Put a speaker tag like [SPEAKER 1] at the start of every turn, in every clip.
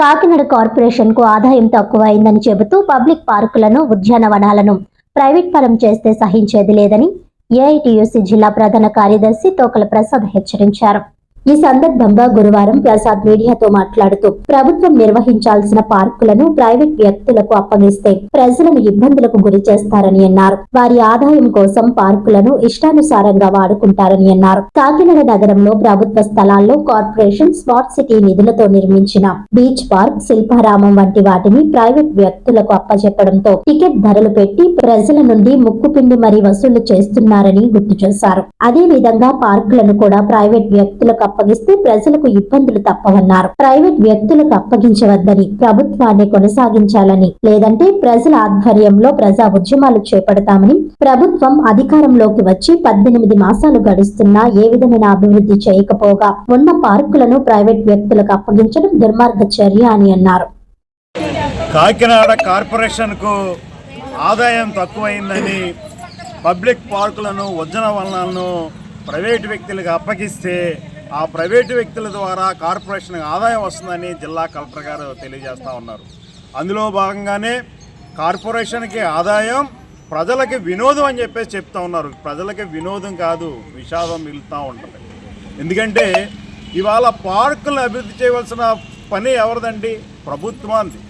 [SPEAKER 1] Kakinada corporation కు ఆదాయం తక్కువైందని చెబుతూ పబ్లిక్ పార్కులను, ఉద్యానవనాలను ప్రైవేట్ పరం చేస్తే సహించేది లేదని ఏఐటీయూసీ జిల్లా ప్రధాన కార్యదర్శి తోకల ప్రసాద్ హెచ్చరించారు. ఈ సందర్భంగా గురువారం ప్రసాద్ మీడియాతో మాట్లాడుతూ ప్రభుత్వం నిర్వహించాల్సిన పార్కులను ప్రైవేట్ వ్యక్తులకు అప్పగిస్తే ప్రజలను ఇబ్బందులకు గురి చేస్తారని అన్నారు. వారి ఆదాయం కోసం పార్కులను ఇష్టానుసారంగా వాడుకుంటారని అన్నారు. కాకినాడ నగరంలో ప్రభుత్వ స్థలాల్లో కార్పొరేషన్ స్మార్ట్ సిటీ నిధులతో నిర్మించిన బీచ్ పార్క్, శిల్పారామం వంటి వాటిని ప్రైవేట్ వ్యక్తులకు అప్పచెప్పడంతో టికెట్ ధరలు పెట్టి ప్రజల నుండి ముక్కుపిండి మరీ వసూలు చేస్తున్నారని గుర్తు చేశారు. అదే విధంగా పార్కులను కూడా ప్రైవేట్ వ్యక్తులకు అప్పగిస్తే ప్రజలకు ఇబ్బందులు తప్పవన్నారు. ప్రైవేట్ వ్యక్తులకు అప్పగించవద్దని, ప్రభుత్వాన్ని కొనసాగించాలని, లేదంటే ప్రజల ఆధ్వర్యంలో ప్రజా ఉద్యమాలు చేపడతామని, ప్రభుత్వం అధికారంలోకి వచ్చి 18 మాసాలు గడుస్తున్నా ఏ విధమైన అభివృద్ధి చేయకపోగా ఉన్న పార్కులను ప్రైవేట్ వ్యక్తులకు అప్పగించడం దుర్మార్గ చర్య అని అన్నారు.
[SPEAKER 2] కాకినాడ కార్పొరేషన్ కు ఆదాయం తక్కువైందని పబ్లిక్ పార్కులను, ఉద్యానవనాలను ప్రైవేటు వ్యక్తులకు అప్పగిస్తే ఆ ప్రైవేటు వ్యక్తుల ద్వారా కార్పొరేషన్కి ఆదాయం వస్తుందని జిల్లా కలెక్టర్ గారు తెలియజేస్తూ ఉన్నారు. అందులో భాగంగానే కార్పొరేషన్కి ఆదాయం ప్రజలకి వినోదం అని చెప్పేసి చెప్తూ ఉన్నారు. ప్రజలకి వినోదం కాదు, విషాదం మిగులుతూ ఉంటుంది. ఎందుకంటే ఇవాళ పార్కులను అభివృద్ధి చేయవలసిన పని ఎవరిదండి? ప్రభుత్వానికి.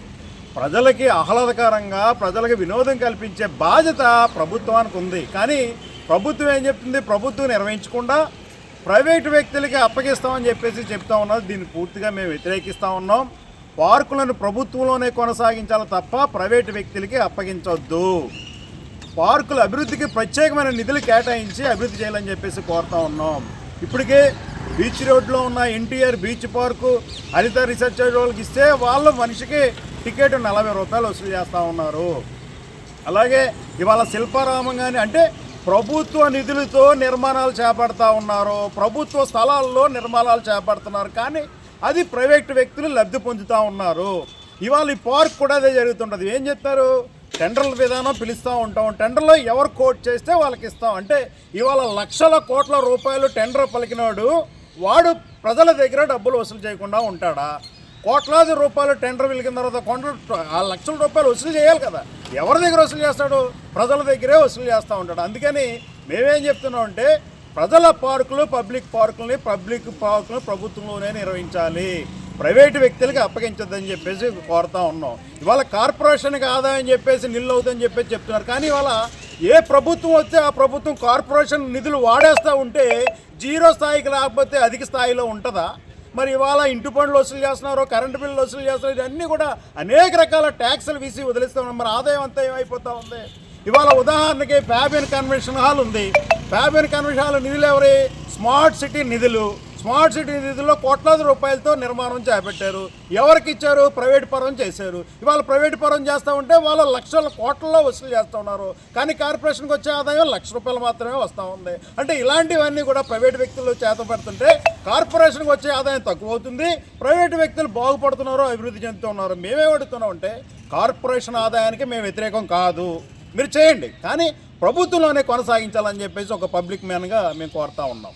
[SPEAKER 2] ప్రజలకి ఆహ్లాదకరంగా, ప్రజలకు వినోదం కల్పించే బాధ్యత ప్రభుత్వానికి ఉంది. కానీ ప్రభుత్వం ఏం చెప్తుంది? ప్రభుత్వం నిర్వహించకుండా ప్రైవేటు వ్యక్తులకి అప్పగిస్తామని చెప్పేసి చెప్తా ఉన్నారు. దీన్ని పూర్తిగా మేము వ్యతిరేకిస్తూ ఉన్నాం. పార్కులను ప్రభుత్వంలోనే కొనసాగించాలి తప్ప ప్రైవేటు వ్యక్తులకి అప్పగించవద్దు. పార్కుల అభివృద్ధికి ప్రత్యేకమైన నిధులు కేటాయించి అభివృద్ధి చేయాలని చెప్పేసి కోరుతా ఉన్నాం. ఇప్పటికే బీచ్ రోడ్లో ఉన్న ఎన్టీఆర్ బీచ్ పార్కు హరిత రీసెర్చ్ వాళ్ళకి ఇస్తే వాళ్ళు మనిషికి టికెట్ 40 రూపాయలు వసూలు చేస్తూ ఉన్నారు. అలాగే ఇవాళ శిల్పారామం కానీ అంటే ప్రభుత్వ నిధులతో నిర్మాణాలు చేపడతా ఉన్నారు. ప్రభుత్వ స్థలాల్లో నిర్మాణాలు చేపడుతున్నారు. కానీ అది ప్రైవేటు వ్యక్తులు లబ్ధి పొందుతూ ఉన్నారు. ఇవాళ ఈ పార్క్ కూడా అదే జరుగుతుంటుంది. ఏం చెప్తారు? టెండర్ల విధానం పిలుస్తూ ఉంటాం. టెండర్లో ఎవరు కోట్ చేస్తే వాళ్ళకి ఇస్తాం. అంటే ఇవాళ లక్షల కోట్ల రూపాయలు టెండర్ పలికినాడు వాడు ప్రజల దగ్గర డబ్బులు వసూలు చేయకుండా ఉంటాడా? కోట్లాది రూపాయలు టెండర్ వెలిగిన తర్వాత ఆ లక్షల రూపాయలు వసూలు చేయాలి కదా. ఎవరి దగ్గర వసూలు చేస్తాడు? ప్రజల దగ్గరే వసూలు చేస్తూ ఉంటాడు. అందుకని మేమేం చెప్తున్నాం అంటే ప్రజల పార్కులు, పబ్లిక్ పార్కులని ప్రభుత్వంలోనే నిర్వహించాలి, ప్రైవేటు వ్యక్తులకి అప్పగించద్దని చెప్పేసి కోరుతా ఉన్నాం. ఇవాళ కార్పొరేషన్కి ఆదాయం చెప్పేసి నిల్లు అవుతుందని చెప్పేసి చెప్తున్నారు. కానీ ఇవాళ ఏ ప్రభుత్వం వస్తే ఆ ప్రభుత్వం కార్పొరేషన్ నిధులు వాడేస్తూ ఉంటే జీరో స్థాయికి లేకపోతే అధిక స్థాయిలో ఉంటుందా? మరి ఇవాళ ఇంటి పనులు వసూలు చేస్తున్నారు, కరెంటు బిల్లు వసూలు చేస్తున్నారు. ఇవన్నీ కూడా అనేక రకాల ట్యాక్సులు వీసి వదిలిస్తూ ఉన్నారు. మరి ఆదాయం అంతా ఏమైపోతూ ఉంది? ఇవాళ ఉదాహరణకి ఫ్యాబియన్ కన్వెన్షన్ హాల్ ఉంది. ఫ్యాబియన్ కన్వెన్షన్ హాల్ నిధులు ఎవరి? స్మార్ట్ సిటీ నిధులు. స్మార్ట్ సిటీ నిధుల్లో కోట్లాది రూపాయలతో నిర్మాణం చేపట్టారు. ఎవరికి ఇచ్చారు? ప్రైవేట్ పరం చేశారు. ఇవాళ ప్రైవేట్ పరం చేస్తూ ఉంటే వాళ్ళ లక్షల కోట్లలో వసూలు చేస్తూ ఉన్నారు. కానీ కార్పొరేషన్కి వచ్చే ఆదాయం ₹1,00,000 మాత్రమే వస్తూ ఉంది. అంటే ఇలాంటివన్నీ కూడా ప్రైవేట్ వ్యక్తులు చేత పెడుతుంటే కార్పొరేషన్కి వచ్చే ఆదాయం తక్కువ అవుతుంది. ప్రైవేటు వ్యక్తులు బాగుపడుతున్నారు, అభివృద్ధి చెందుతున్నారు. మేమేమడుతున్నాం అంటే కార్పొరేషన్ ఆదాయానికి మేము వ్యతిరేకం కాదు, మీరు చేయండి, కానీ ప్రభుత్వంలోనే కొనసాగించాలని చెప్పేసి ఒక పబ్లిక్ మ్యాన్గా మేము కోరుతా ఉన్నాం.